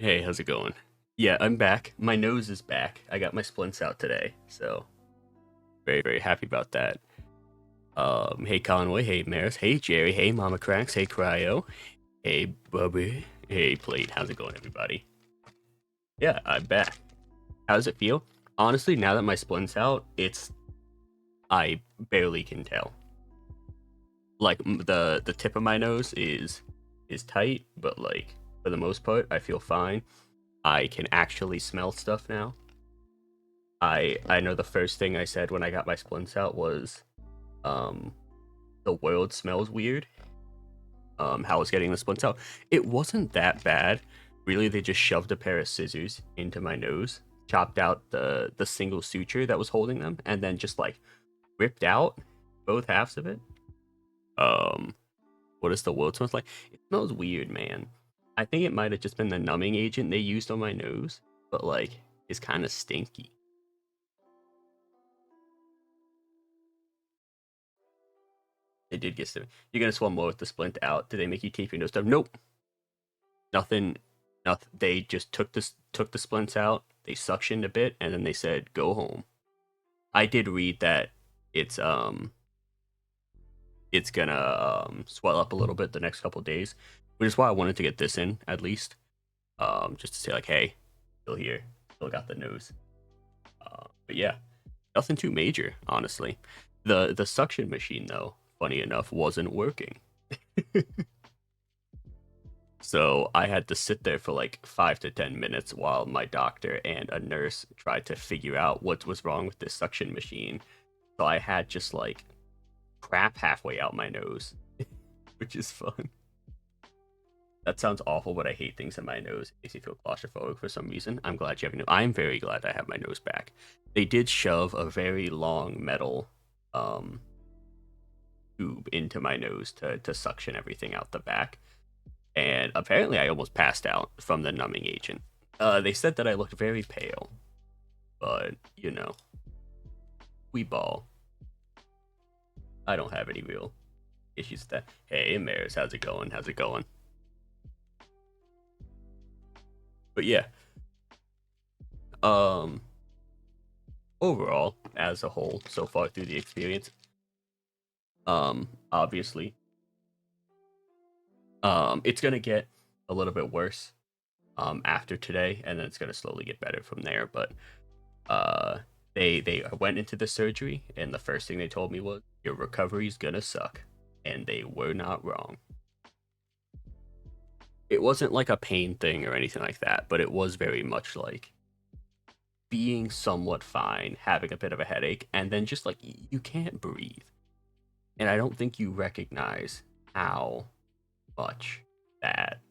Hey, how's it going? Yeah, I'm back. My nose is back. I got my splints out today, so very, very happy about that. Hey Conway, hey Maris, hey Jerry, hey Mama Cracks, hey Cryo, hey Bubby, hey Plate. How's it going, everybody? Yeah, I'm back. How does it feel? Honestly, now that my splints out, I barely can tell. Like the tip of my nose is tight, but like for the most part, I feel fine. I can actually smell stuff now. I know the first thing I said when I got my splints out was um the world smells weird. How I was getting the splints out. It wasn't that bad. Really, they just shoved a pair of scissors into my nose, chopped out the single suture that was holding them, and then just like ripped out both halves of it. Um what does the world smells like? It smells weird, man. I think it might have just been the numbing agent they used on my nose, but like it's kind of stinky. They did get some. You're gonna swim more with the splint out. Did they make you tape your nose stuff? Nope. Nothing. Nothing. They just took the splints out. They suctioned a bit, and then they said go home. I did read that it's um it's gonna swell up a little bit the next couple days, which is why I wanted to get this in at least. Just to say like, hey, still here, still got the nose. But yeah, nothing too major, honestly. The suction machine though, funny enough, wasn't working. So I had to sit there for like 5 to 10 minutes while my doctor and a nurse tried to figure out what was wrong with this suction machine. So I had just like crap halfway out my nose, which is fun. That sounds awful, but I hate things in my nose. It makes me feel claustrophobic for some reason. I'm glad you have a new. I'm very glad I have my nose back. They did shove a very long metal um, tube into my nose to suction everything out the back, and apparently I almost passed out from the numbing agent. They said that I looked very pale, but we ball. I don't have any real issues with that. Hey, Maris, how's it going? How's it going? But yeah, um, overall, as a whole, so far through the experience, obviously, it's gonna get a little bit worse, after today, and then it's gonna slowly get better from there. But uh they went into the surgery, and the first thing they told me was your recovery's gonna suck, and they were not wrong. It wasn't like a pain thing or anything like that, but it was very much like being somewhat fine, having a bit of a headache, and then just like you can't breathe. And I don't think you recognize how much that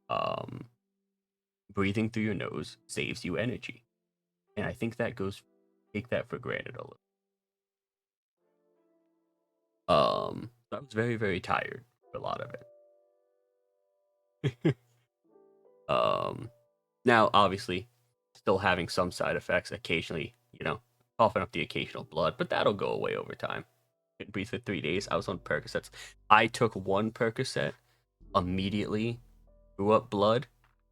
um breathing through your nose saves you energy. And I think that goes take that for granted a little. I was very, very tired for a lot of it. um, Now obviously, still having some side effects occasionally. Coughing up the occasional blood, but that'll go away over time. Couldn't breathe for 3 days. I was on Percocets. I took one Percocet, immediately threw up blood,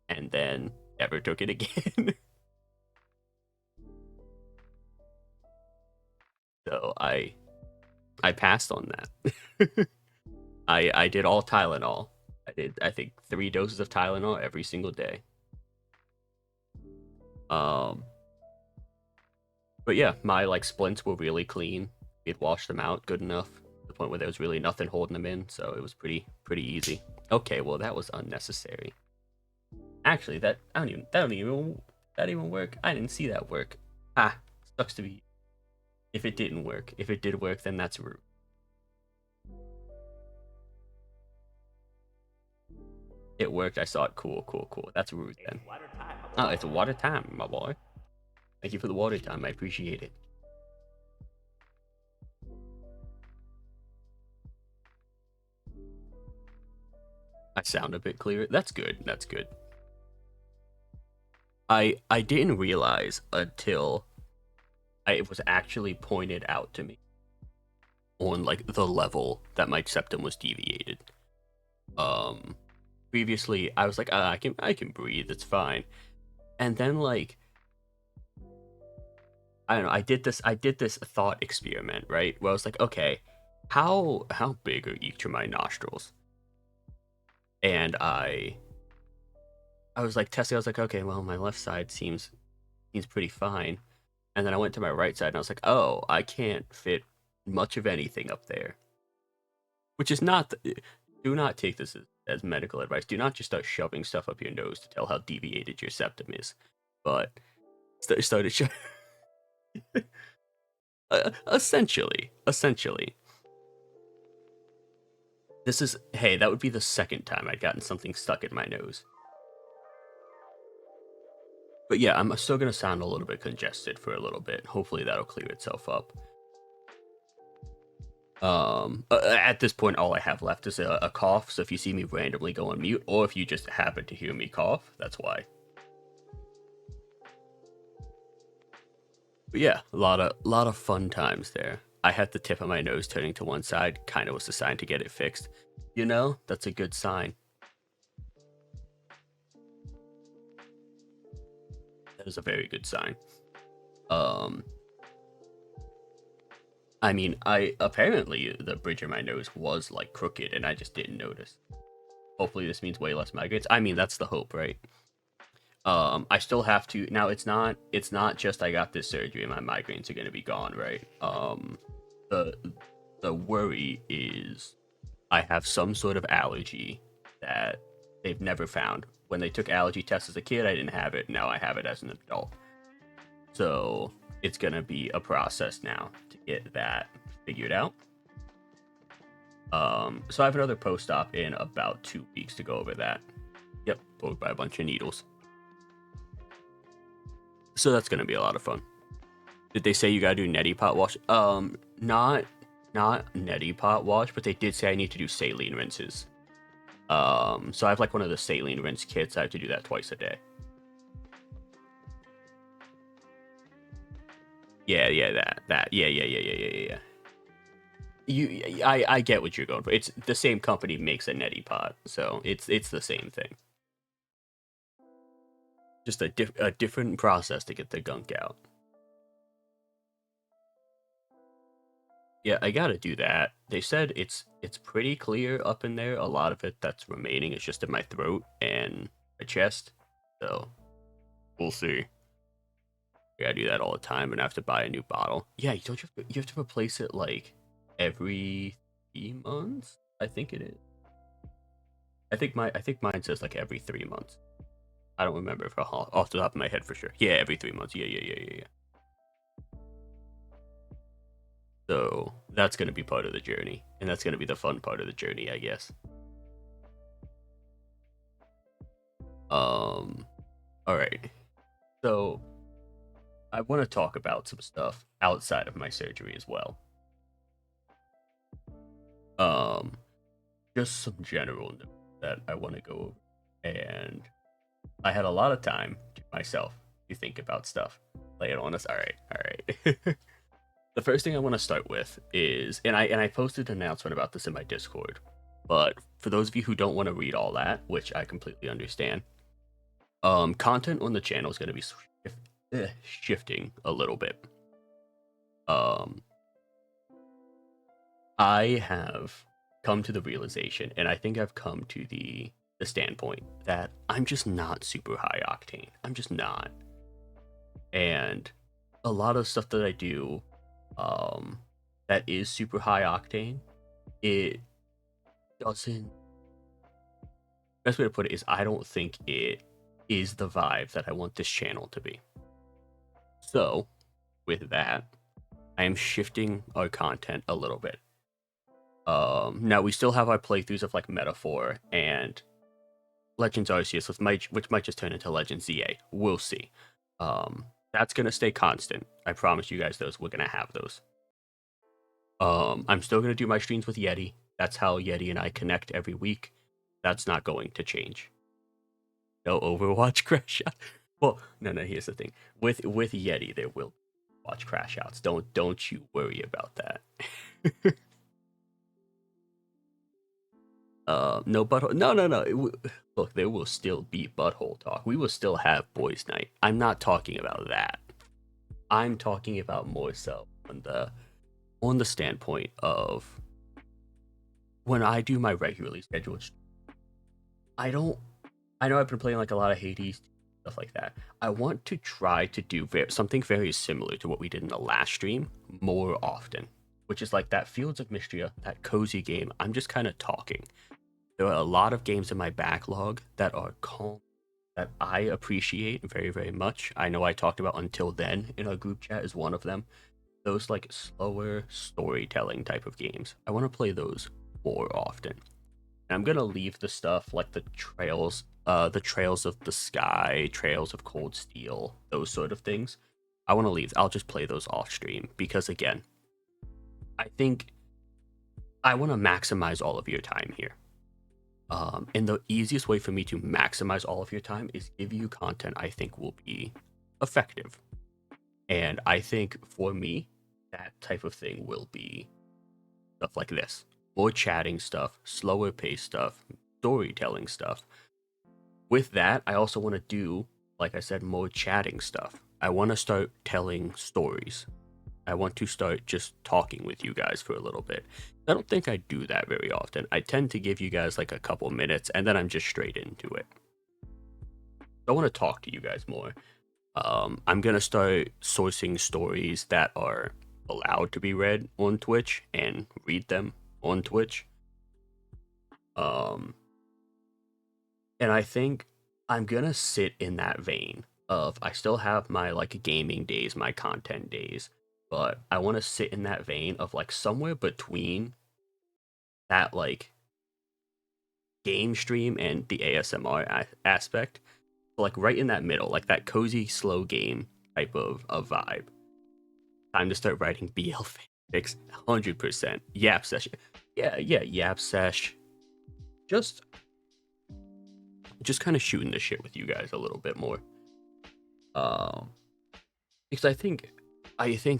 and then never took it again. So I passed on that. I did all Tylenol. I think 3 doses of Tylenol every single day. Um, but yeah, my like splints were really clean. We'd washed them out good enough to the point where there was really nothing holding them in, so it was pretty easy. Okay, well that was unnecessary. Actually, that even work. I didn't see that work. Ah, sucks to be. If it didn't work, if it did work, then that's rude. It worked. I saw it. Cool, cool, cool. That's rude then. Oh, it's water time, my boy. Thank you for the water time. I appreciate it. I sound a bit clearer. That's good. That's good. I didn't realize until it was actually pointed out to me on like the level that my septum was deviated. Um, previously I was like, I can breathe, it's fine. And then like I don't know, I did this thought experiment, right? Where I was like, okay, how big are each of my nostrils? And I was like testing, I was like, okay, well, my left side seems pretty fine. And then I went to my right side and I was like, oh, I can't fit much of anything up there. Which is not do not take this as medical advice. Do not just start shoving stuff up your nose to tell how deviated your septum is. But started essentially. This is hey, that would be the second time I'd gotten something stuck in my nose. But yeah, I'm still gonna sound a little bit congested for a little bit. Hopefully that'll clear itself up. At this point, all I have left is a cough. So if you see me randomly go on mute, or if you just happen to hear me cough, that's why. But yeah, a lot of fun times there. I had the tip of my nose turning to one side, kind of was a sign to get it fixed. You know, that's a good sign. That is a very good sign. Um, I mean, I apparently the bridge of my nose was like crooked, and I just didn't notice. Hopefully, this means way less migraines. I mean, that's the hope, right? I still have to now. It's not just I got this surgery and my migraines are gonna be gone, right? The the worry is I have some sort of allergy that they've never found. When they took allergy tests as a kid, I didn't have it. Now I have it as an adult. So it's gonna be a process now to get that figured out. So I have another post-op in about 2 weeks to go over that. Yep, poked by a bunch of needles. So that's gonna be a lot of fun. Did they say you gotta do neti pot wash? Not neti pot wash, but they did say I need to do saline rinses. So I have like one of the saline rinse kits. I have to do that twice a day. Yeah, that. Yeah. I get what you're going for. It's the same company makes a neti pot, so it's the same thing. Just a different process to get the gunk out. Yeah, I gotta do that. They said it's pretty clear up in there. A lot of it that's remaining is just in my throat and my chest. So we'll see. I gotta do that all the time, and I have to buy a new bottle. Yeah, you have to replace it like every 3 months. I think it is. I think mine says like every 3 months. I don't remember if off the top of my head for sure. Yeah, every 3 months. Yeah. So that's gonna be part of the journey, and that's gonna be the fun part of the journey, I guess. Um, all right. So I want to talk about some stuff outside of my surgery as well. Um, just some general notes that I want to go over, and I had a lot of time to myself to think about stuff. Lay it on us. All right. The first thing I want to start with is, and I posted an announcement about this in my Discord, but for those of you who don't want to read all that, which I completely understand, content on the channel is going to be shifting a little bit. Um, I have come to the realization, and I think I've come to the standpoint that I'm just not super high octane. I'm just not, and a lot of stuff that I do, um, that is super high octane, it doesn't. Best way to put it is I don't think it is the vibe that I want this channel to be. So, with that, I am shifting our content a little bit. Now we still have our playthroughs of like Metaphor and Legends Arceus, which might just turn into Legends ZA. We'll see. That's gonna stay constant. I promise you guys those. We're gonna have those. I'm still gonna do my streams with Yeti. That's how Yeti and I connect every week. That's not going to change. No Overwatch crash out. Well, no. Here's the thing. With Yeti, there will watch crash outs. Don't you worry about that. No butthole. No, no, no. Look, there will still be butthole talk. We will still have boys' night. I'm not talking about that. I'm talking about more so on the standpoint of when I do my regularly scheduled. I don't. I know I've been playing like a lot of Hades stuff like that. I want to try to do something very similar to what we did in the last stream more often, which is like that Fields of Mystria, that cozy game. I'm just kind of talking. There are a lot of games in my backlog that are calm, that I appreciate very, very much. I know I talked about Until Then in our group chat is one of them. Those like slower storytelling type of games. I want to play those more often. And I'm gonna leave the stuff like the Trails of the Sky, Trails of Cold Steel, those sort of things. I want to leave. I'll just play those off stream because again, I think I want to maximize all of your time here. And the easiest way for me to maximize all of your time is give you content I think will be effective. And I think for me, that type of thing will be stuff like this. More chatting stuff, slower pace stuff, storytelling stuff. With that, I also want to do, like I said, more chatting stuff. I want to start telling stories. I want to start just talking with you guys for a little bit. I don't think I do that very often. I tend to give you guys like a couple minutes and then I'm just straight into it. I want to talk to you guys more. I'm going to start sourcing stories that are allowed to be read on Twitch and read them on Twitch. And I think I'm going to sit in that vein of I still have my like gaming days, my content days, but I want to sit in that vein of like somewhere between that like game stream and the ASMR aspect. So, like right in that middle, like that cozy slow game type of vibe. Time to start writing BL fanfics, 100%. Yap session, yeah, Yap sesh. Just kind of shooting the shit with you guys a little bit more. Because I think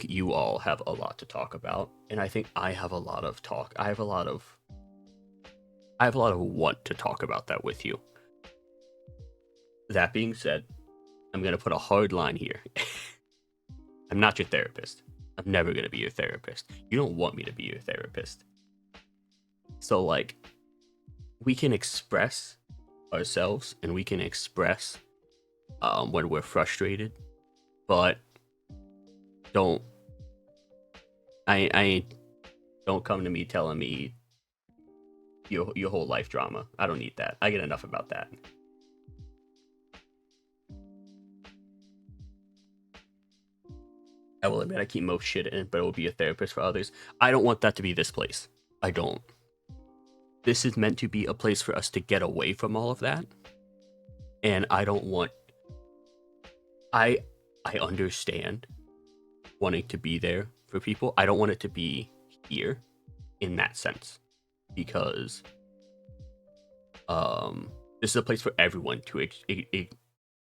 you all have a lot to talk about, and I think I have a lot of talk. I have a lot of want to talk about that with you. That being said, I'm gonna put a hard line here. I'm not your therapist. I'm never gonna be your therapist. You don't want me to be your therapist. So like, we can express ourselves and we can express when we're frustrated, but don't don't come to me telling me your whole life drama. I don't need that. I get enough about that. I will admit I keep most shit in, but it will be a therapist for others. I don't want that to be this place. I don't. This is meant to be a place for us to get away from all of that. And I don't want I understand wanting to be there for people. I don't want it to be here in that sense. Because this is a place for everyone to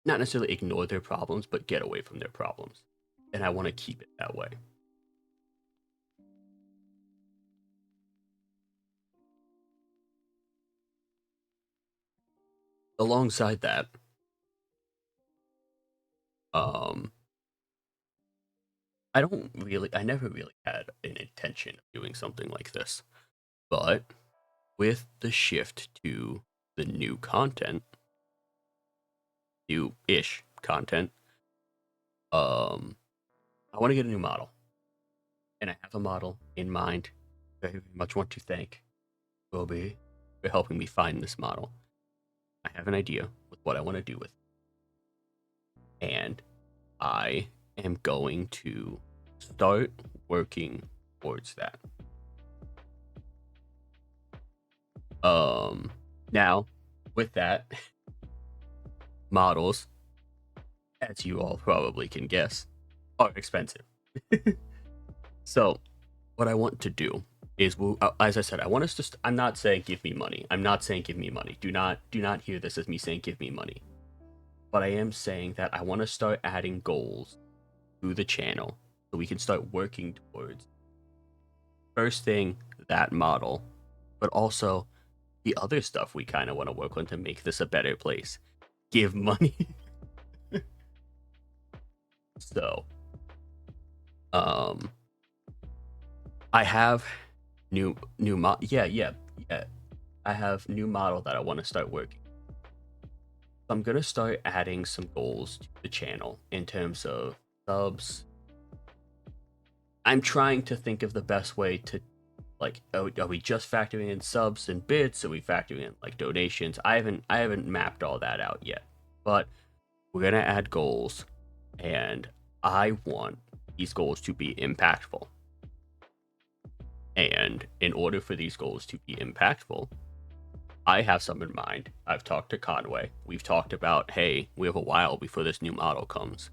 not necessarily ignore their problems, but get away from their problems. And I want to keep it that way. Alongside that, I never really had an intention of doing something like this. But with the shift to the new content, new-ish content, I want to get a new model. And I have a model in mind. I very much want to thank Bobby for helping me find this model. I have an idea with what I want to do with it. And I am going to start working towards that. Now, with that, models, as you all probably can guess, are expensive. So, what I want to do is, as I said, I want us to. I'm not saying give me money. I'm not saying give me money. Do not hear this as me saying give me money. But I am saying that I want to start adding goals to the channel so we can start working towards first thing that model, but also the other stuff we kind of want to work on to make this a better place. Give money. So, um, I have yeah. I have new model that I want to start working. So I'm gonna start adding some goals to the channel in terms of subs. I'm trying to think of the best way to, like, are we just factoring in subs and bits? Are we factoring in like donations? I haven't mapped all that out yet, but we're gonna add goals, and I want these goals to be impactful. And in order for these goals to be impactful, I have some in mind. I've talked to Conway. We've talked about, hey, we have a while before this new model comes.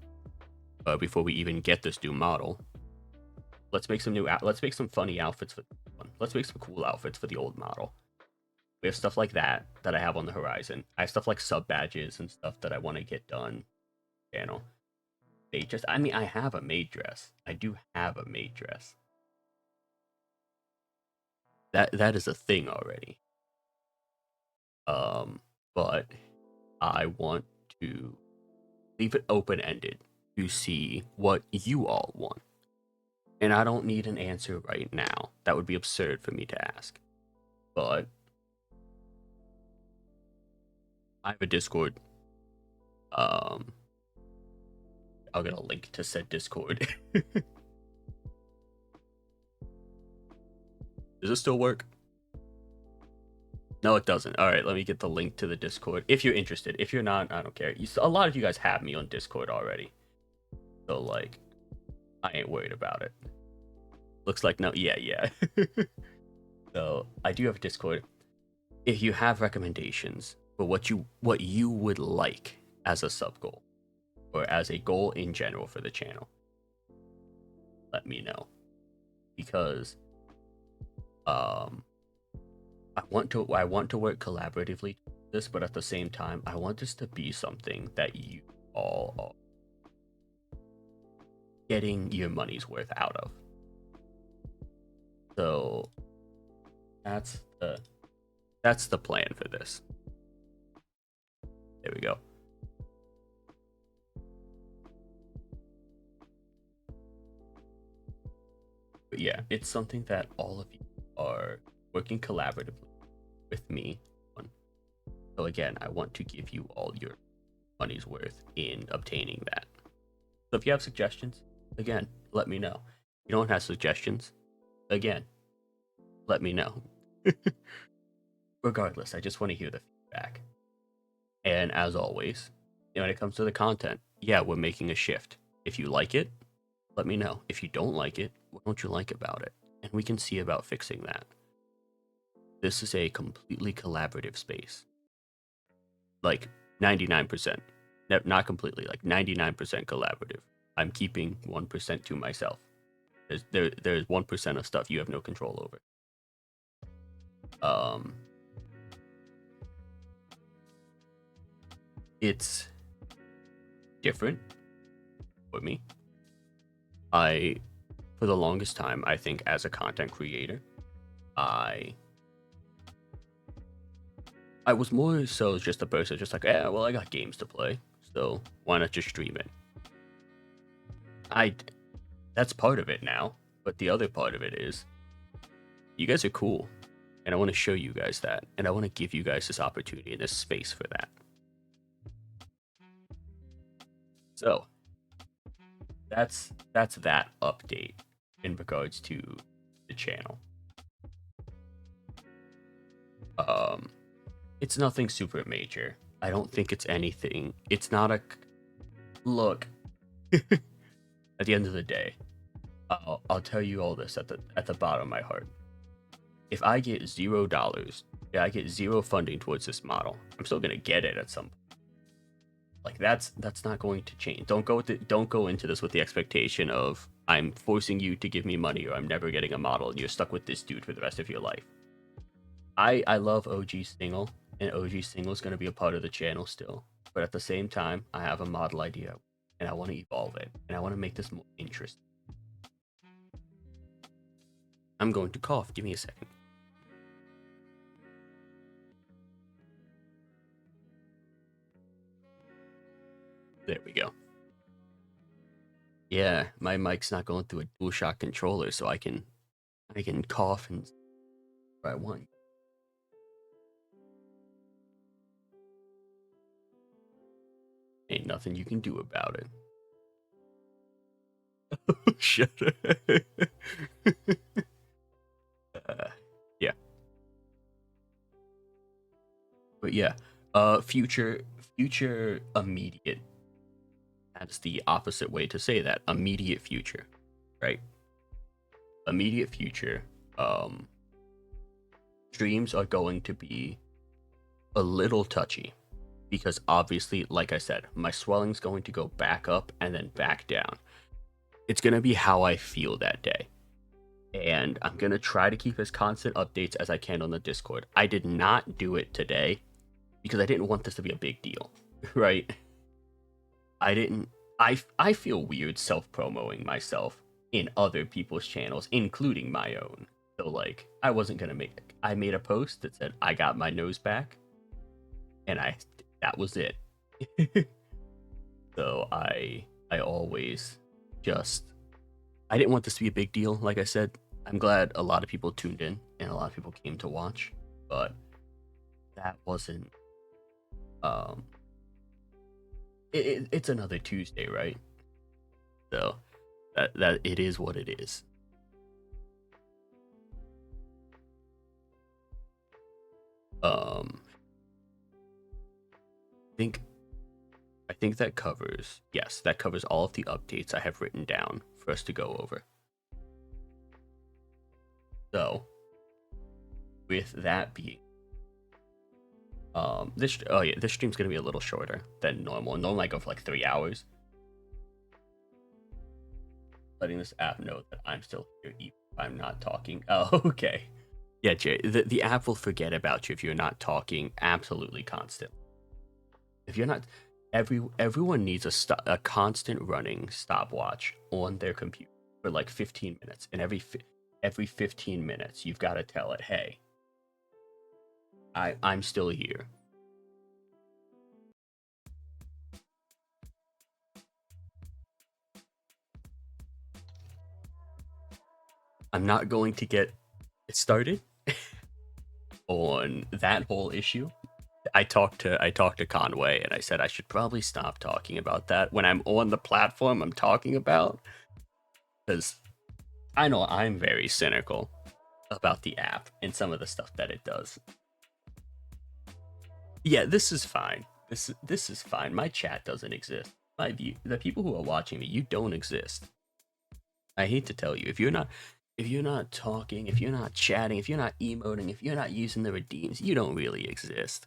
Before we even get this new model, let's make some funny outfits for this one. Let's make some cool outfits for the old model. We have stuff like that I have on the horizon. I have stuff like sub badges and stuff that I want to get done. Channel. I have a maid dress. I do have a maid dress. That is a thing already. But I want to leave it open ended to see what you all want. And I don't need an answer right now. That would be absurd for me to ask. But I have a Discord. I'll get a link to said Discord. Does it still work? No, it doesn't. All right, let me get the link to the Discord if you're interested. If you're not, I don't care. A lot of you guys have me on Discord already, so like, I ain't worried about it. Looks like no. Yeah. So I do have a Discord. If you have recommendations for what you would like as a sub goal or as a goal in general for the channel, let me know, because I want to work collaboratively with this, but at the same time, I want this to be something that you all are getting your money's worth out of. So that's the plan for this. There we go. But yeah, it's something that all of you are working collaboratively with me on. So again, I want to give you all your money's worth in obtaining that. So if you have suggestions, again, let me know. If you don't have suggestions, again, let me know. Regardless, I just want to hear the feedback. And as always, when it comes to the content, yeah, we're making a shift. If you like it, let me know. If you don't like it, what don't you like about it? And we can see about fixing that. This is a completely collaborative space. Like 99%. Not completely, like 99% collaborative. I'm keeping 1% to myself. There's 1% of stuff you have no control over. It's different for me. For the longest time, I think as a content creator, I was more so just a person just like, yeah, well, I got games to play, so why not just stream it? That's part of it now, but the other part of it is you guys are cool, and I want to show you guys that, and I want to give you guys this opportunity and this space for that. So that's that update in regards to the channel. It's nothing super major. I don't think it's anything. It's not a look. At the end of the day, I'll tell you all this at the bottom of my heart. If I get $0, I get zero funding towards this model, I'm still gonna get it at some point. Like that's not going to change. Don't go into this with the expectation of I'm forcing you to give me money or I'm never getting a model and you're stuck with this dude for the rest of your life. I love OG Single, and OG Single is going to be a part of the channel still. But at the same time, I have a model idea, and I want to evolve it, and I want to make this more interesting. I'm going to cough. Give me a second. There we go. Yeah, my mic's not going through a DualShock controller, so I can cough and if I want. Ain't nothing you can do about it. Shut up. Yeah. But yeah, future immediate. That's the opposite way to say that. Immediate future, right? Immediate future. Um, Streams are going to be a little touchy because obviously, like I said, my swelling's going to go back up and then back down. It's gonna be how I feel that day. And I'm gonna try to keep as constant updates as I can on the Discord. I did not do it today because I didn't want this to be a big deal, right? I didn't. I feel weird self-promoting myself in other people's channels, including my own. So like, I wasn't gonna make. I made a post that said I got my nose back, and that was it. So I always just I didn't want this to be a big deal. Like I said, I'm glad a lot of people tuned in and a lot of people came to watch, but that wasn't it's another Tuesday, right? So that it is what it is. I think that covers, yes, that covers all of the updates I have written down for us to go over. So with that being this stream's gonna be a little shorter than normal. Normally I go for like 3 hours. Letting this app know that I'm still here even if I'm not talking. Oh, okay. Yeah, Jay, the app will forget about you if you're not talking absolutely constant. If you're not, everyone needs a constant running stopwatch on their computer for like 15 minutes, and every 15 minutes you've got to tell it, hey, I'm still here. I'm not going to get it started on that whole issue. I talked to Conway and I said I should probably stop talking about that when I'm on the platform I'm talking about, because I know I'm very cynical about the app and some of the stuff that it does. Yeah, this is fine. This is fine. My chat doesn't exist. My view, the people who are watching me, you don't exist. I hate to tell you, if you're not talking, if you're not chatting, if you're not emoting, if you're not using the redeems, you don't really exist.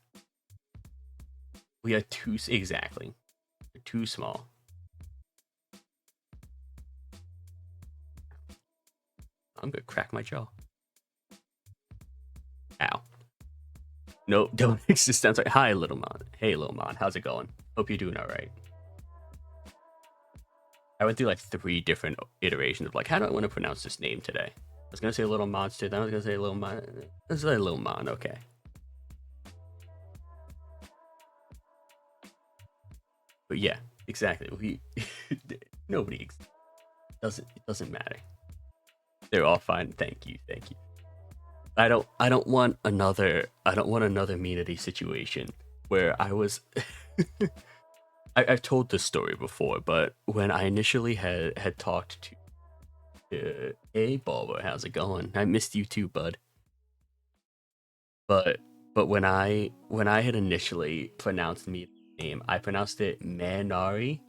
We are too exactly. We're too small. I'm gonna crack my jaw. Ow. No, don't exist. I'm sorry. Hi, little mon. Hey, little mon. How's it going? Hope you're doing all right. I went through like 3 different iterations of like, how do I want to pronounce this name today? I was gonna say little monster, then I was gonna say little mon. Let's say little mon. Okay. But yeah, exactly. We nobody it doesn't matter. They're all fine. Thank you. I don't want another Meanity situation where I was I've told this story before, but when I initially had talked to hey Bulber, how's it going? I missed you too, bud. But when I had initially pronounced me name, I pronounced it Manari,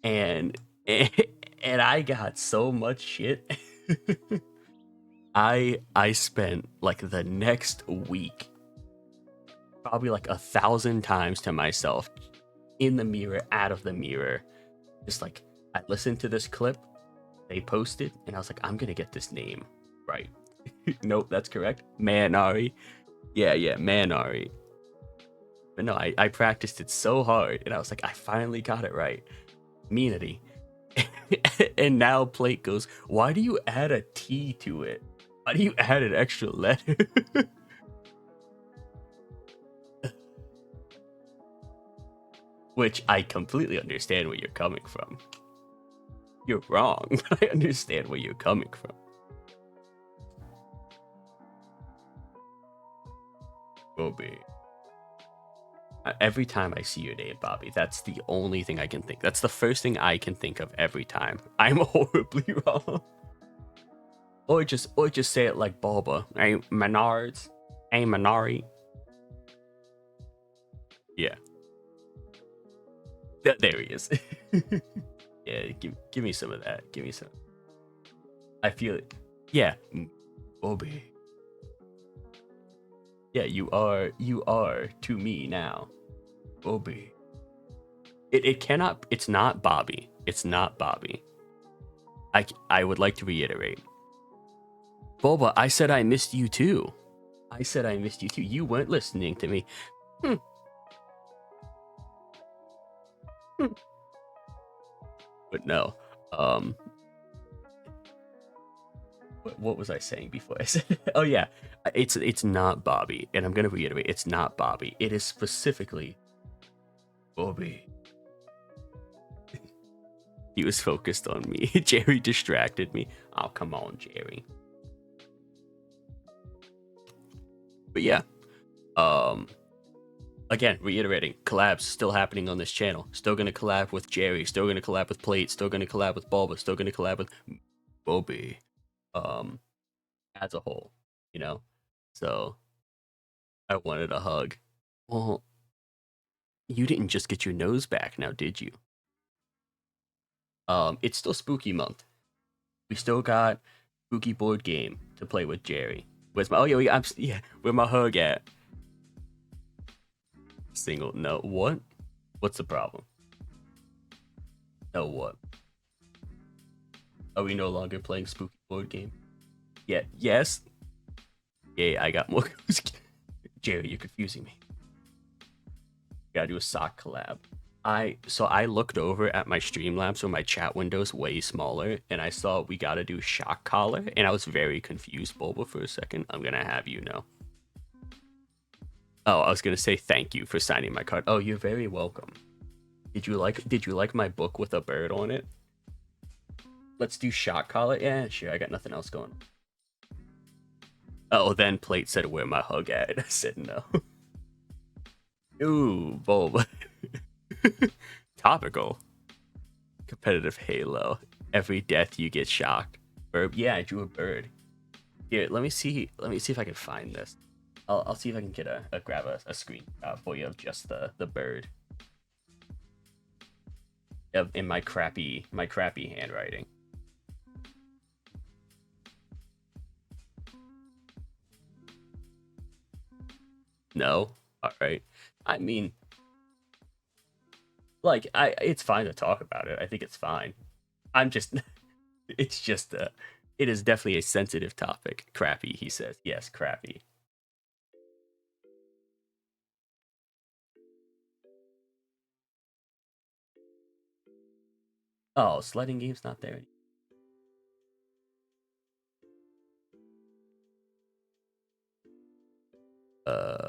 and and I got so much shit. I spent like the next week probably like 1,000 times to myself in the mirror, out of the mirror, just like I listened to this clip they posted and I was like, I'm gonna get this name right. Nope, that's correct. Manari. Yeah, Manari. But no, I practiced it so hard and I was like, I finally got it right. Meanity. And now Plate goes, why do you add a T to it? Why do you add an extra letter? which I completely understand where you're coming from. You're wrong, but I understand where you're coming from. Bobby. Every time I see your name, Bobby, that's the only thing I can think. That's the first thing I can think of every time. I'm horribly wrong. Or just say it like Boba. Hey, Menards. Hey, Minari. Yeah. There he is. Yeah, give me some of that. Give me some. I feel it. Yeah. Bobby. Yeah, you are to me now. Bobby. It cannot, it's not Bobby. It's not Bobby. I would like to reiterate. Boba, I said I missed you too. I said I missed you too. You weren't listening to me. But no. What was I saying before I said? Oh yeah, it's not Bobby, and I'm gonna reiterate, it's not Bobby. It is specifically Bobby. He was focused on me. Jerry distracted me. Oh, come on, Jerry. But yeah, again, reiterating, collabs still happening on this channel. Still gonna collab with Jerry. Still gonna collab with Plate. Still gonna collab with Bulba. Still gonna collab with Bobby. As a whole, you know. So I wanted a hug. Well, you didn't just get your nose back now, did you? It's still spooky month. We still got spooky board game to play with Jerry. Where's my where my hug at? Single. No. What? What's the problem? No, what? Are we no longer playing spooky board game? Yeah. Yes. Yeah, I got more. Jerry, you're confusing me. Gotta do a sock collab. I looked over at my Streamlabs where my chat window's way smaller, and I saw we gotta do shock collar, and I was very confused, Bulba, for a second. I'm gonna have you know. Oh, I was gonna say thank you for signing my card. Oh, you're very welcome. Did you like my book with a bird on it? Let's do shock collar. Yeah, sure. I got nothing else going. Oh, then Plate said where my hug at. I said no. Ooh, Bulba. Topical. Competitive Halo. Every death you get shocked. Bird. Yeah, I drew a bird. Here, let me see if I can find this. I'll see if I can get grab a screen for you of just the bird. In my crappy handwriting. No? Alright. I mean, like, it's fine to talk about it. I think it's fine. I'm just, it's just, it is definitely a sensitive topic. Crappy, he says. Yes, crappy. Oh, sledding game's not there.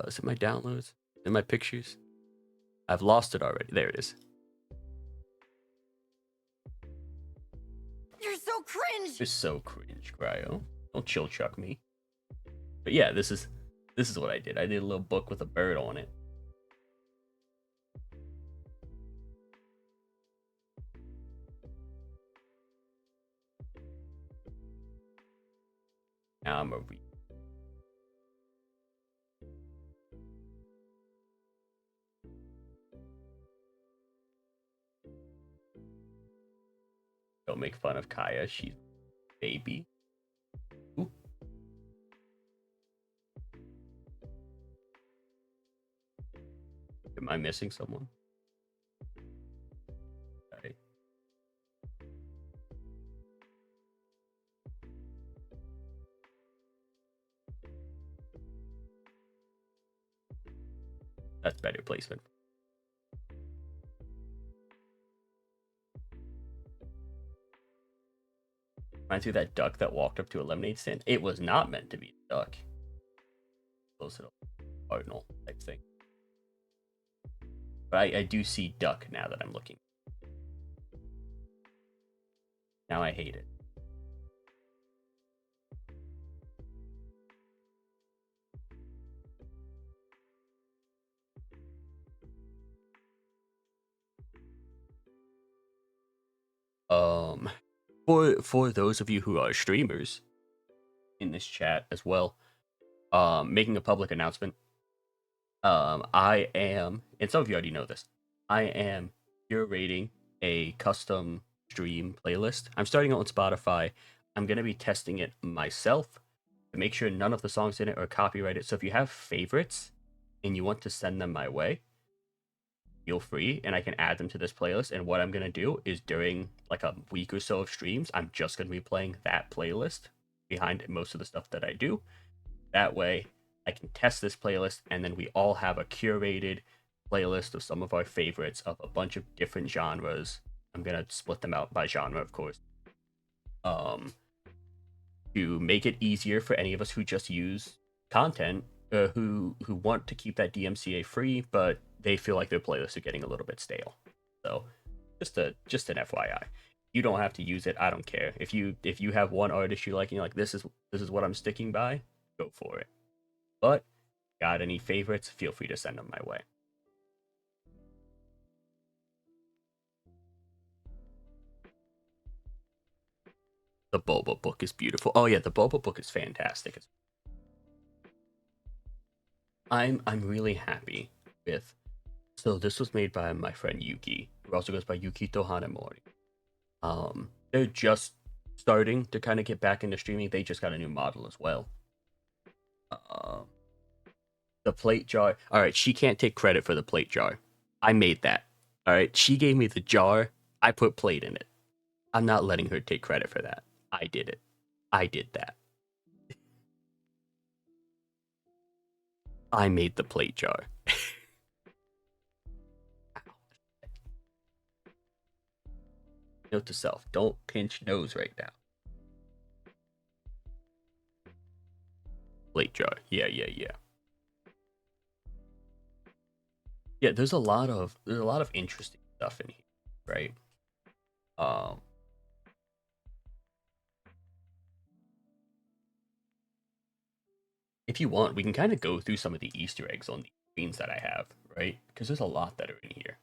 Is it my downloads? In my pictures? I've lost it already. There it is. You're so cringe. You're so cringe, Cryo. Don't chill chuck me. But yeah, this is what I did. I did a little book with a bird on it. Now I'm a read. Don't make fun of Kaya. She's baby. Ooh. Am I missing someone? Okay. That's better placement. Reminds me of that duck that walked up to a lemonade stand. It was not meant to be a duck. Close to a cardinal type thing. But I do see duck now that I'm looking. Now I hate it. Um, for those of you who are streamers in this chat as well, making a public announcement. I am, and some of you already know this. I am curating a custom stream playlist. I'm starting it on Spotify. I'm gonna be testing it myself to make sure none of the songs in it are copyrighted. So if you have favorites and you want to send them my way, feel free, and I can add them to this playlist. And what I'm gonna do is during like a week or so of streams, I'm just gonna be playing that playlist behind most of the stuff that I do. That way, I can test this playlist, and then we all have a curated playlist of some of our favorites of a bunch of different genres. I'm gonna split them out by genre, of course. Um, to make it easier for any of us who just use content, who want to keep that DMCA free, but they feel like their playlists are getting a little bit stale. So, just an FYI. You don't have to use it. I don't care. If you have one artist you like and you're like, this is what I'm sticking by, go for it. But got any favorites, feel free to send them my way. The Boba book is beautiful. Oh yeah, the Boba book is fantastic. I'm really happy with. So this was made by my friend Yuki, who also goes by Yukito Hanemori. They're just starting to kind of get back into streaming. They just got a new model as well. The plate jar. All right, she can't take credit for the plate jar. I made that. All right, she gave me the jar. I put plate in it. I'm not letting her take credit for that. I did it. I did that. I made the plate jar. Note to self: don't pinch nose right now. Plate jar. Yeah. Yeah, there's a lot of interesting stuff in here, right? Um, if you want, we can kind of go through some of the Easter eggs on the screens that I have, right? Because there's a lot that are in here.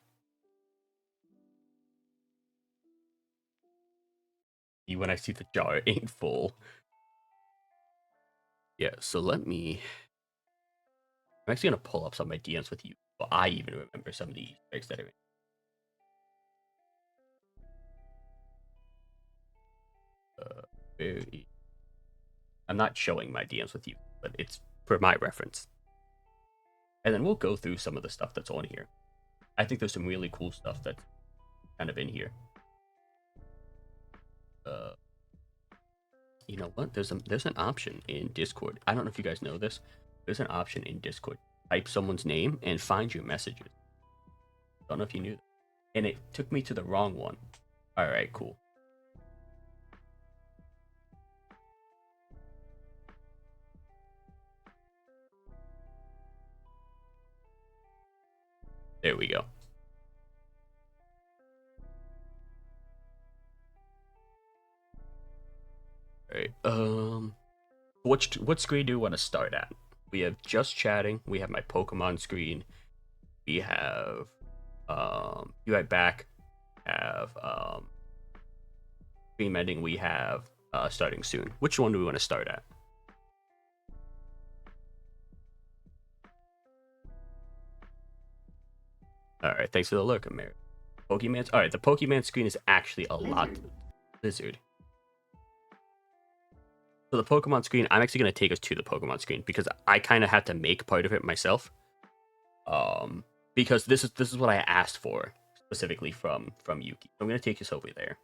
When I see the jar ain't full. Yeah, so let me. I'm actually gonna pull up some of my DMs with you. But I even remember some of the Easter eggs that are in. Very. I'm not showing my DMs with you, but it's for my reference. And then we'll go through some of the stuff that's on here. I think there's some really cool stuff that's kind of in here. You know what? There's an option in Discord. I don't know if you guys know this. There's an option in Discord. Type someone's name and find your messages. Don't know if you knew that. And it took me to the wrong one. All right, cool. There we go. All right. What screen do you want to start at? We have just chatting. We have my Pokemon screen. We have be right back. Have stream ending. We have starting soon. Which one do we want to start at? All right. Thanks for the lurk, America. Pokemon. All right. The Pokemon screen is actually a lot. Lizard. So the Pokemon screen, I'm actually going to take us to the Pokemon screen because I kind of had to make part of it myself. Because this is what I asked for specifically from Yuki. I'm going to take us over there.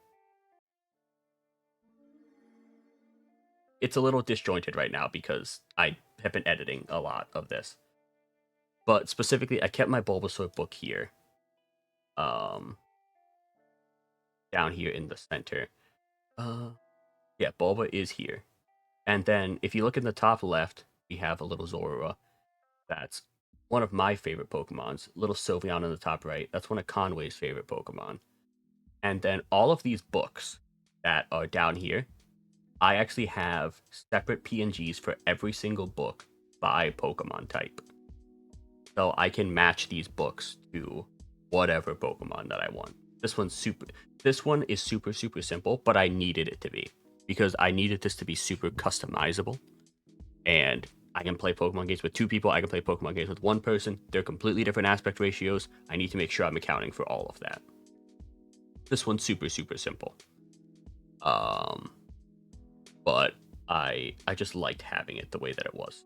It's a little disjointed right now because I have been editing a lot of this. But specifically, I kept my Bulbasaur book here. Down here in the center. Yeah, Bulba is here. And then if you look in the top left, we have a little Zorua that's one of my favorite Pokemons, little Sylveon in the top right. That's one of Conway's favorite Pokemon. And then all of these books that are down here, I actually have separate PNGs for every single book by Pokemon type. So I can match these books to whatever Pokemon that I want. This one is super simple, but I needed it to be because I needed this to be super customizable. And I can play Pokemon games with 2 people, I can play Pokemon games with 1 person. They're completely different aspect ratios. I need to make sure I'm accounting for all of that. This one's super simple. But I just liked having it the way that it was.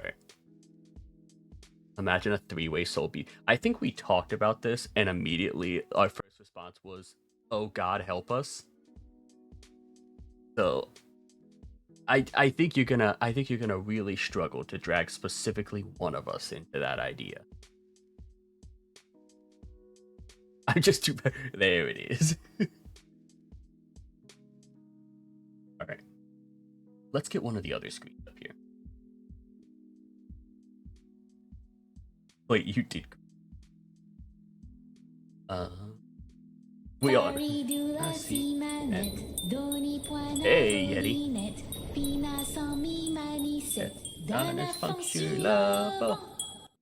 Right. Imagine a 3-way Soul Beat. I think we talked about this, and immediately our first response was, "Oh God, help us." So I think you're gonna really struggle to drag specifically one of us into that idea. I'm just too there it is. All right, let's get one of the other screens up here. Wait, you did. We are. Hey, Yeti.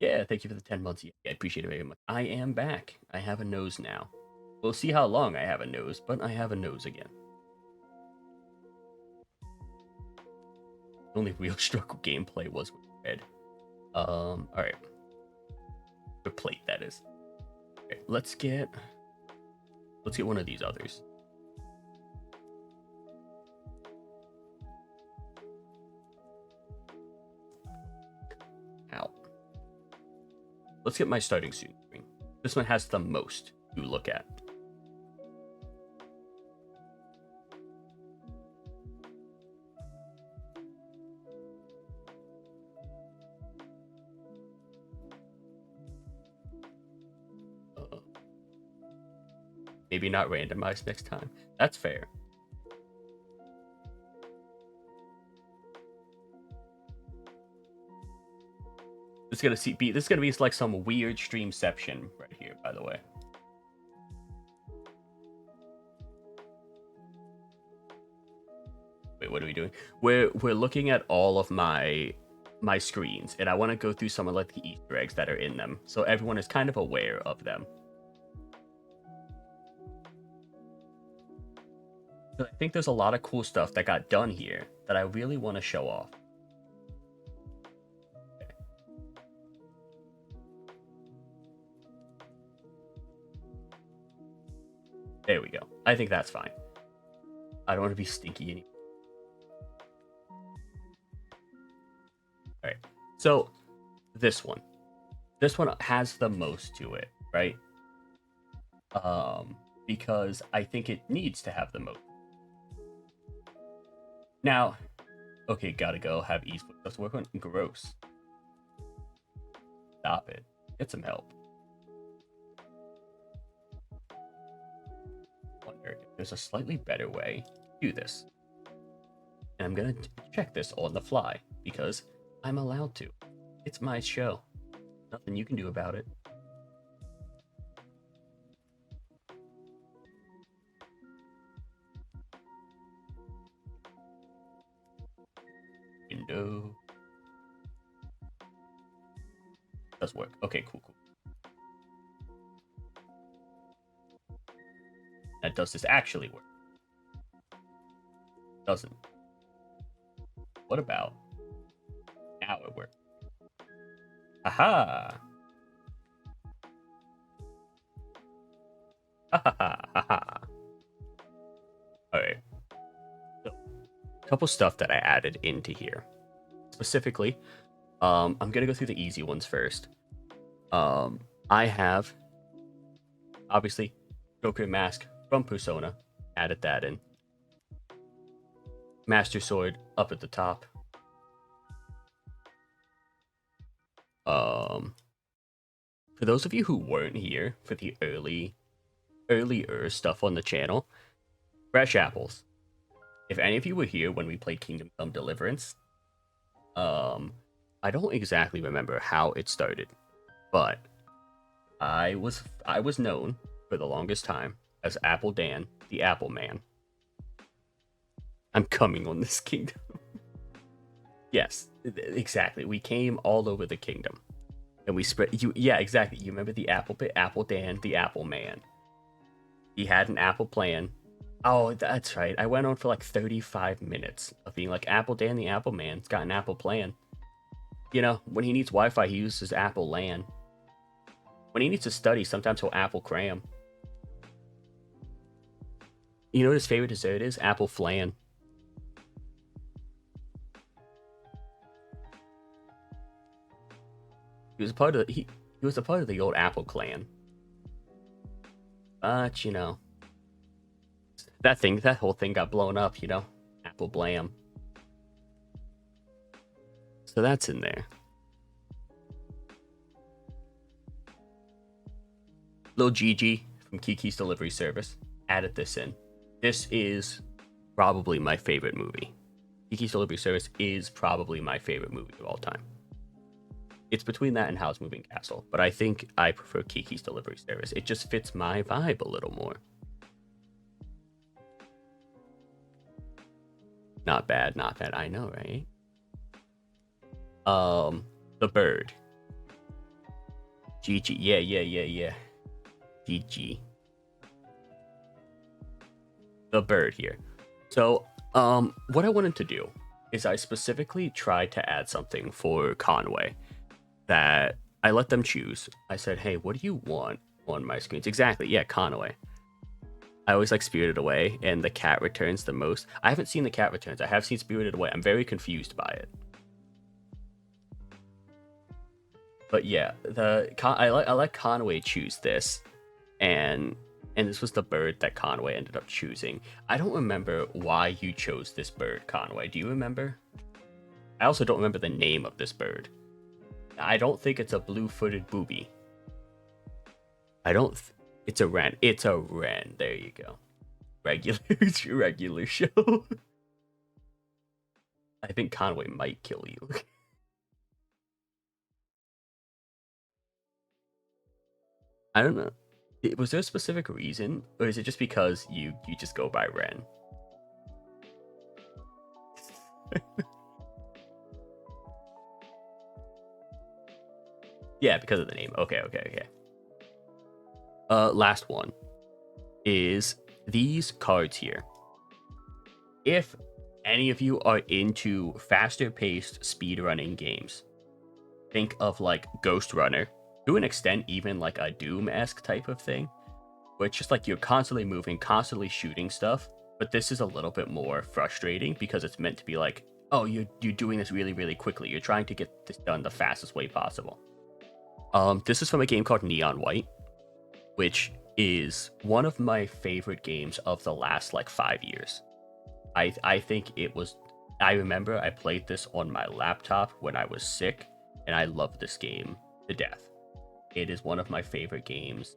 Yeah, thank you for the 10 months. Yeah, I appreciate it very much. I am back. I have a nose now. We'll see how long I have a nose, but I have a nose again. The only real struggle gameplay was with red. Alright. The plate, that is. Okay, let's get one of these others. Ow. Let's get my starting screen. This one has the most to look at. Maybe not randomized next time. That's fair. This is gonna be like some weird streamception right here, by the way. Wait, what are we doing? We're looking at all of my screens, and I want to go through some of like the Easter eggs that are in them, so everyone is kind of aware of them. I think there's a lot of cool stuff that got done here that I really want to show off. Okay. There we go. I think that's fine. I don't want to be stinky anymore. All right. So this one has the most to it, right? Because I think it needs to have the most. Now, okay, gotta go. Have ease stuff to work on. Gross. Stop it. Get some help. Wonder if there's a slightly better way to do this. And I'm gonna check this on the fly because I'm allowed to. It's my show. Nothing you can do about it. Window. Does work. Okay, cool. Now, does this actually work? Doesn't. What about now it works? Aha! Ha. Alright. So, a couple stuff that I added into here. Specifically, I'm gonna go through the easy ones first. I have obviously Joker Mask from Persona, added that in. Master Sword up at the top. For those of you who weren't here for the earlier stuff on the channel, fresh apples. If any of you were here when we played Kingdom Come Deliverance, Um, I don't exactly remember how it started, but I was known for the longest time as Apple Dan, the Apple Man. I'm coming on this kingdom. Yes, exactly. We came all over the kingdom, and we spread. You, yeah, exactly. You remember the Apple Dan, the Apple Man. He had an Apple plan. Oh, that's right. I went on for like 35 minutes of being like Apple Dan, the Apple Man's got an Apple plan. You know, when he needs Wi-Fi, he uses Apple LAN. When he needs to study, sometimes he'll Apple cram. You know what his favorite dessert is? Apple flan. He was a part of he was a part of the old Apple clan. But you know, that whole thing got blown up. You know, Apple Blam. So that's in there. Lil Gigi from Kiki's Delivery Service added this in. This is probably my favorite movie. Kiki's Delivery Service is probably my favorite movie of all time. It's between that and Howl's Moving Castle, but I think I prefer Kiki's Delivery Service. It just fits my vibe a little more. Not bad, not bad. I know, right? The bird. Gigi. Yeah. Gigi. The bird here. So, what I wanted to do is I specifically tried to add something for Conway that I let them choose. I said, hey, what do you want on my screens? Exactly, yeah, Conway. I always like Spirited Away, and the cat returns the most. I haven't seen the cat returns. I have seen Spirited Away. I'm very confused by it. But yeah, I let Conway choose this, and this was the bird that Conway ended up choosing. I don't remember why you chose this bird, Conway. Do you remember? I also don't remember the name of this bird. I don't think it's a blue-footed booby. I don't. It's a wren. It's a wren. There you go. Regular show. I think Conway might kill you. I don't know. Was there a specific reason, or is it just because you just go by Ren? Yeah, because of the name. Okay. Last one is these cards here. If any of you are into faster paced speedrunning games, think of like Ghost Runner, to an extent, even like a Doom-esque type of thing, where it's just like you're constantly moving, constantly shooting stuff. But this is a little bit more frustrating because it's meant to be like, oh, you're doing this really, really quickly. You're trying to get this done the fastest way possible. This is from a game called Neon White, which is one of my favorite games of the last like 5 years. I think it was. I remember I played this on my laptop when I was sick, and I love this game to death. It is one of my favorite games.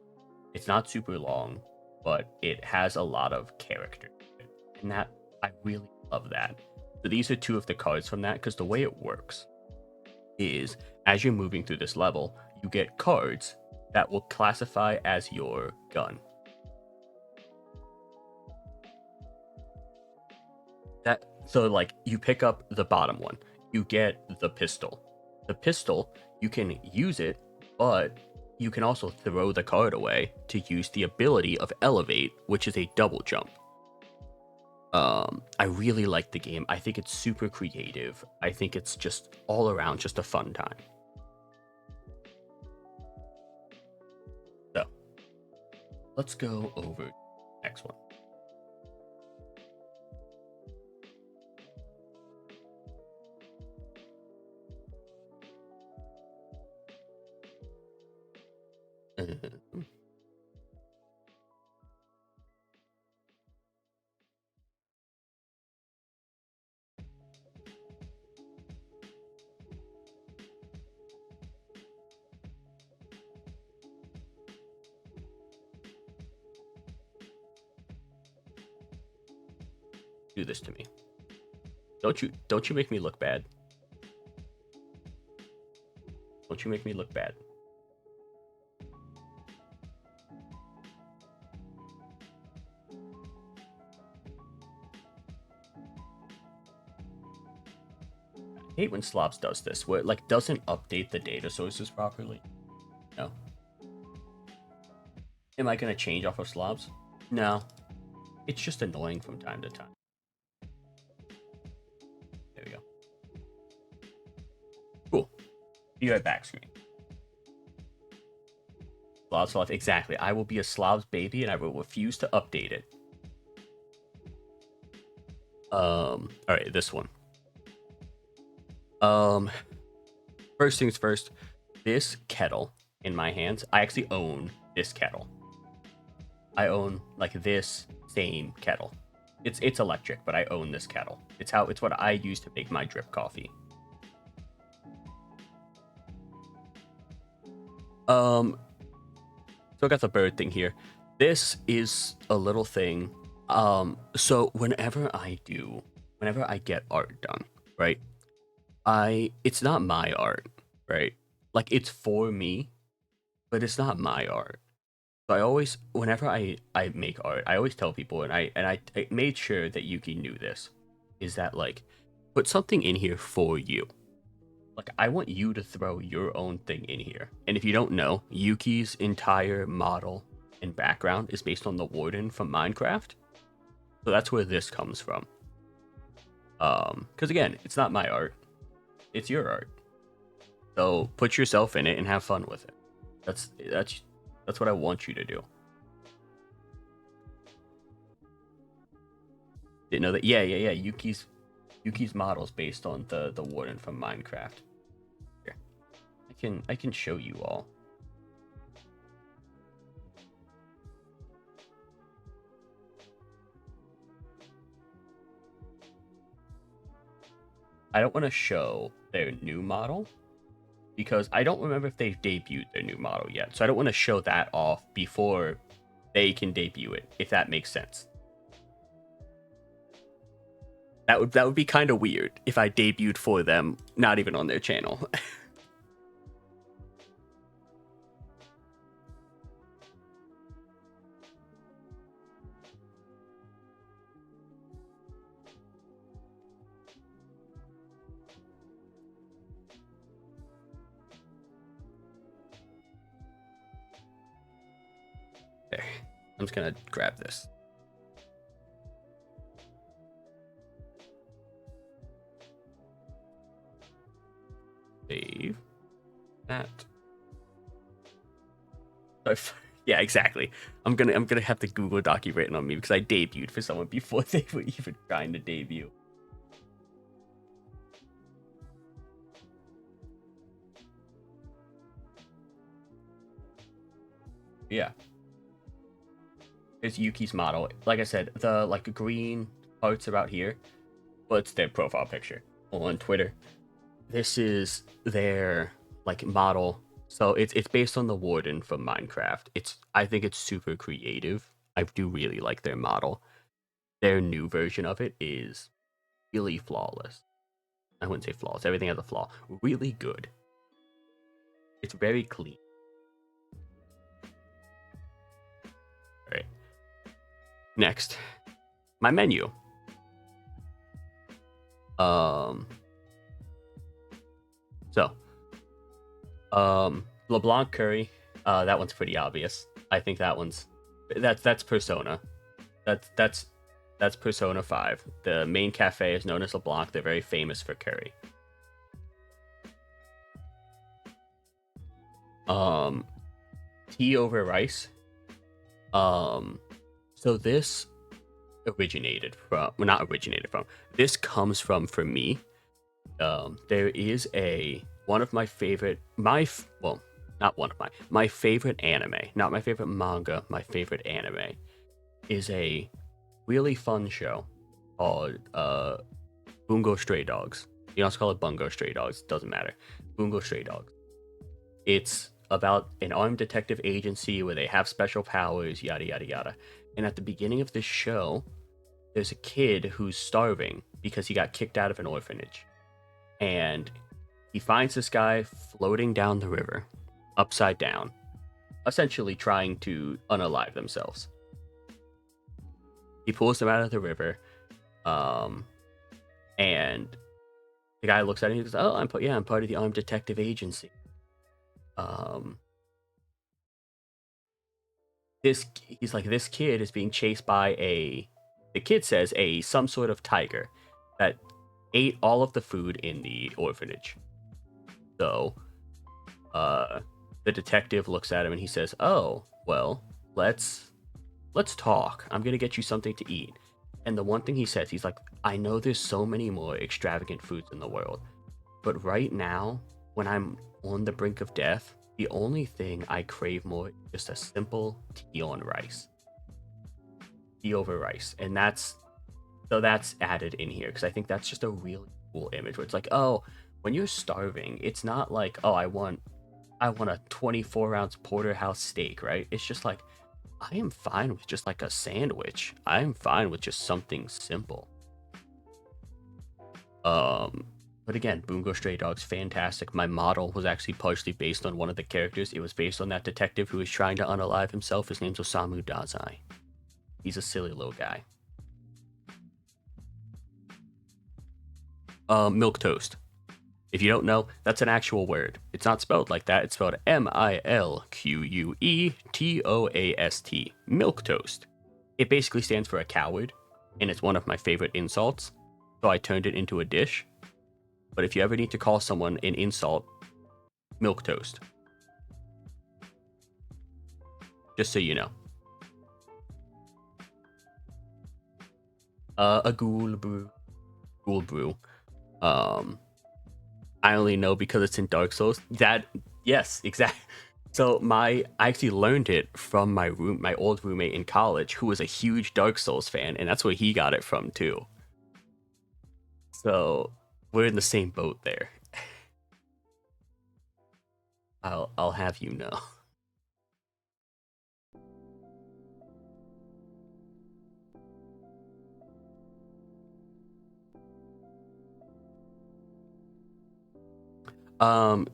It's not super long, but it has a lot of character, and that I really love that. So these are two of the cards from that, because the way it works is as you're moving through this level, you get cards that will classify as your gun. That so like you pick up the bottom one, you get the pistol. The pistol, you can use it, but you can also throw the card away to use the ability of Elevate, which is a double jump. I really like the game. I think it's super creative. I think it's just all around just a fun time. So let's go over next one. Do this to me. Don't you make me look bad. Don't you make me look bad. I hate when Slobs does this, where it like doesn't update the data sources properly. No. Am I gonna change off of Slobs? No. It's just annoying from time to time. There we go. Cool. Be right back, screen. Slobs, exactly. I will be a Slobs baby and I will refuse to update it. Alright, this one. First things first, this kettle in my hands, I actually own this kettle. I own like this same kettle. It's electric, but I own this kettle. It's what I use to make my drip coffee. So I got the bird thing here. This is a little thing. So whenever I get art done, right? It's not my art, right? Like it's for me, but it's not my art. So I always, whenever I make art, I always tell people, and I made sure that Yuki knew this, is that like, put something in here for you. Like I want you to throw your own thing in here. And if you don't know, Yuki's entire model and background is based on the Warden from Minecraft. So that's where this comes from. Because again, it's not my art. It's your art. So put yourself in it and have fun with it. That's what I want you to do. Didn't know that. Yeah. Yuki's model is based on the Warden from Minecraft. Here. I can show you all. I don't want to show their new model because I don't remember if they've debuted their new model yet. So I don't want to show that off before they can debut it, if that makes sense. That would be kind of weird if I debuted for them, not even on their channel. There. I'm just gonna grab this. Save that. Yeah, exactly. I'm gonna have the Google Doc written on me because I debuted for someone before they were even trying to debut. Yeah. There's Yuki's model. Like I said, the like green parts about here, well, it's their profile picture on Twitter. This is their like model. So it's based on the Warden from Minecraft. I think it's super creative. I do really like their model. Their new version of it is really flawless. I wouldn't say flawless. Everything has a flaw. Really good. It's very clean. All right. Next, my menu. LeBlanc curry. That one's pretty obvious. I think that's Persona. That's Persona 5. The main cafe is known as LeBlanc. They're very famous for curry. Tea over rice. So this this comes from, for me, there is one of my favorite, my favorite anime, not my favorite manga, my favorite anime, is a really fun show called Bungo Stray Dogs. You can also call it Bungo Stray Dogs, doesn't matter. Bungo Stray Dogs. It's about an armed detective agency where they have special powers, yada yada yada. And at the beginning of this show, there's a kid who's starving because he got kicked out of an orphanage. And He finds this guy floating down the river, upside down, essentially trying to unalive themselves. He pulls them out of the river, and the guy looks at him and he goes, "Oh, I'm part of the Armed Detective Agency." This kid is being chased by the kid says some sort of tiger that ate all of the food in the orphanage. So, the detective looks at him and he says, "Oh, well, let's talk. I'm gonna get you something to eat." And the one thing he says, he's like, "I know there's so many more extravagant foods in the world, but right now, when I'm on the brink of death, the only thing I crave more is just a simple tea on rice. Tea over rice." And that's added in here because I think that's just a really cool image where it's like, oh, when you're starving, it's not like, oh, I want a 24-ounce porterhouse steak, right? It's just like, I am fine with just like a sandwich. I am fine with just something simple. But again, Bungo Stray Dogs, fantastic. My model was actually partially based on one of the characters. It was based on that detective who was trying to unalive himself. His name's Osamu Dazai. He's a silly little guy. Milk toast. If you don't know, that's an actual word. It's not spelled like that. It's spelled Milquetoast. Milk toast. It basically stands for a coward, and it's one of my favorite insults. So I turned it into a dish. But if you ever need to call someone an insult, milk toast. Just so you know. A ghoul brew. I only know because it's in Dark Souls. Yes, exactly. So I actually learned it from my old roommate in college, who was a huge Dark Souls fan, and that's where he got it from too. So we're in the same boat there. I'll have you know.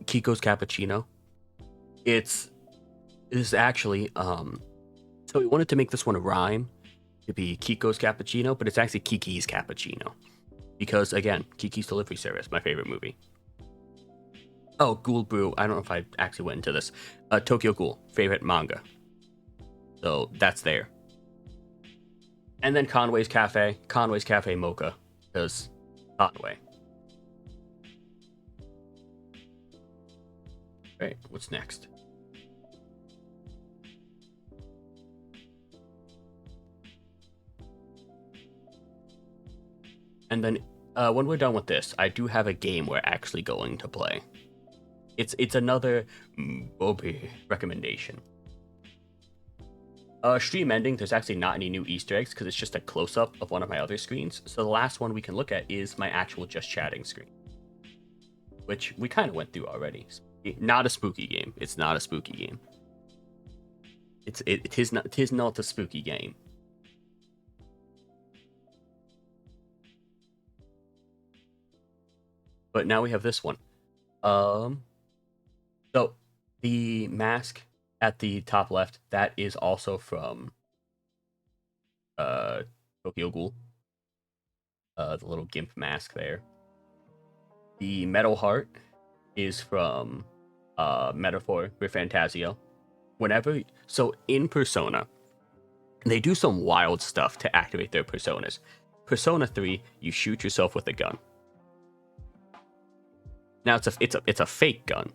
Kiko's Cappuccino. It's actually so we wanted to make this one a rhyme to be Kiko's Cappuccino, but it's actually Kiki's Cappuccino. Because again, Kiki's Delivery Service, my favorite movie. Oh, Ghoul Brew. I don't know if I actually went into this. Tokyo Ghoul, favorite manga. So that's there. And then Conway's Cafe Mocha, because Conway. Right, what's next? And then when we're done with this, I do have a game we're actually going to play. It's another Bobby recommendation. Stream ending, there's actually not any new Easter eggs because it's just a close-up of one of my other screens. So the last one we can look at is my actual just chatting screen, which we kind of went through already. Not a spooky game. It's not a spooky game. It is not a spooky game. But now we have this one. So the mask at the top left, that is also from Tokyo Ghoul. The little gimp mask there. The metal heart is from Metaphor with Fantasio. So in Persona, they do some wild stuff to activate their personas. Persona 3, you shoot yourself with a gun. Now it's a fake gun,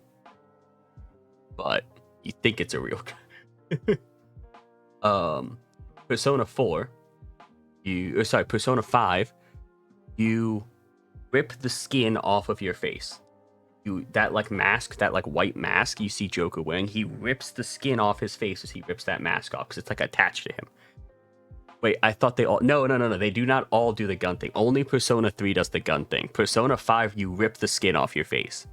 but you think it's a real gun. Persona 4, Persona 5, you rip the skin off of your face. That white mask you see Joker wearing, he rips the skin off his face as he rips that mask off because it's like attached to him. Wait, I thought they all... No. They do not all do the gun thing. Only Persona 3 does the gun thing. Persona 5, you rip the skin off your face.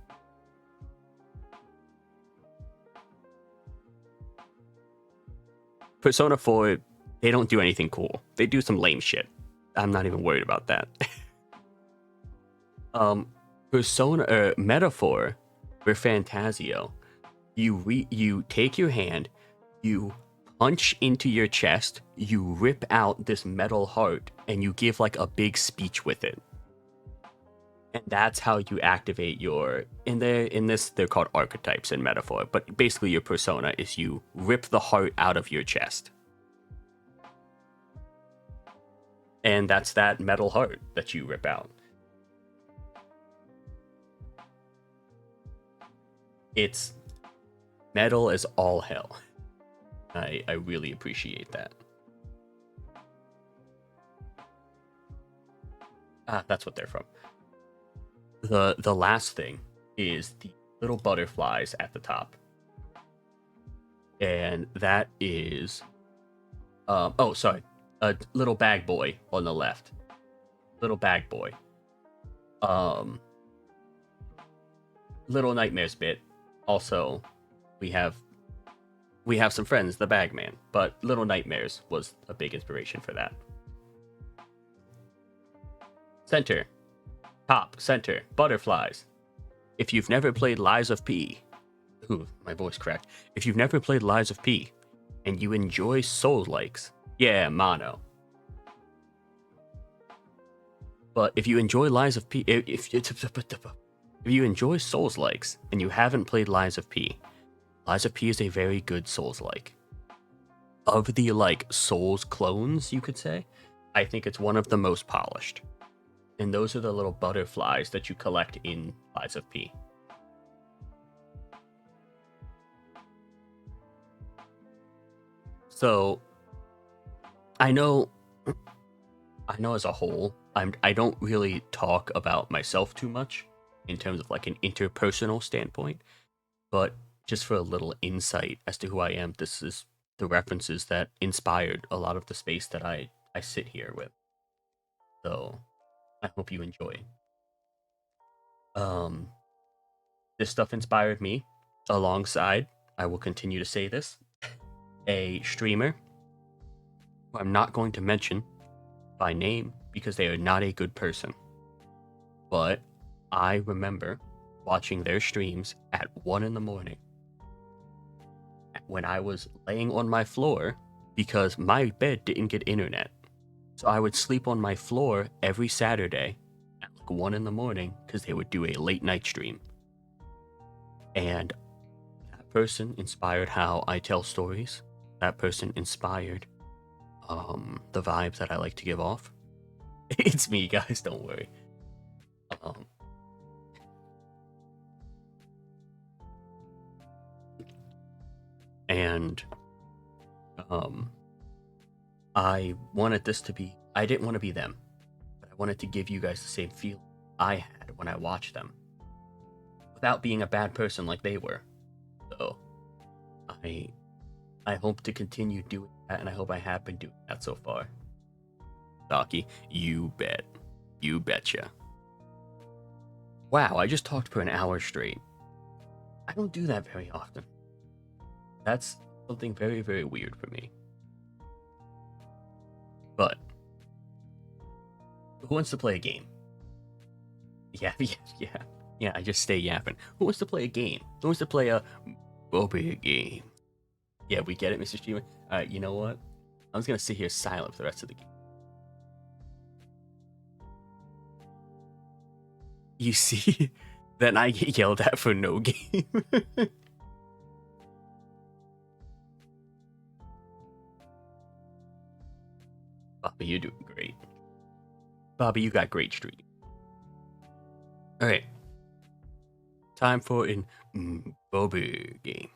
Persona 4, they don't do anything cool. They do some lame shit. I'm not even worried about that. persona metaphor for Fantasio. You take your hand, you punch into your chest, you rip out this metal heart, and you give like a big speech with it. And that's how you activate your in this they're called archetypes in metaphor, but basically your persona is you rip the heart out of your chest. And that's that metal heart that you rip out. It's metal as all hell. I really appreciate that. That's what they're from. The last thing is the little butterflies at the top. And that is a little bag boy on the left. Little bag boy. Little Nightmares bit. Also, we have some friends, the Bagman, but Little Nightmares was a big inspiration for that. Center. Top, center, butterflies. If you've never played Lies of P, ooh, my voice cracked. If you've never played Lies of P, and you enjoy Souls-likes, yeah, mono. But if you enjoy Lies of P, if you enjoy Souls-likes and you haven't played Lies of P is a very good Souls-like. Of the like Souls clones, you could say, I think it's one of the most polished. And those are the little butterflies that you collect in Lies of P. So, I know as a whole, I don't really talk about myself too much in terms of like an interpersonal standpoint, but just for a little insight as to who I am, this is the references that inspired a lot of the space that I sit here with. So, I hope you enjoy. This stuff inspired me alongside, I will continue to say this, a streamer who I'm not going to mention by name because they are not a good person. But I remember watching their streams at 1 in the morning when I was laying on my floor because my bed didn't get internet. So I would sleep on my floor every Saturday at like 1 in the morning because they would do a late night stream. And that person inspired how I tell stories. That person inspired the vibes that I like to give off. It's me, guys, don't worry. And I wanted this to be, I didn't want to be them, but I wanted to give you guys the same feel I had when I watched them without being a bad person like they were. So I hope to continue doing that, and I hope I have been doing that so far. Docky, you bet. You betcha. Wow, I just talked for an hour straight. I don't do that very often. That's something very, very weird for me. But who wants to play a game? Yeah, I just stay yapping. Who wants to play a game? Who wants to play a Bobby game? Yeah, we get it, Mr. Streamer. Alright, you know what? I'm just gonna sit here silent for the rest of the game. You see? Then I get yelled at for no game. Bobby, you're doing great. Bobby, you got great streak. Alright. Time for an Bobby game.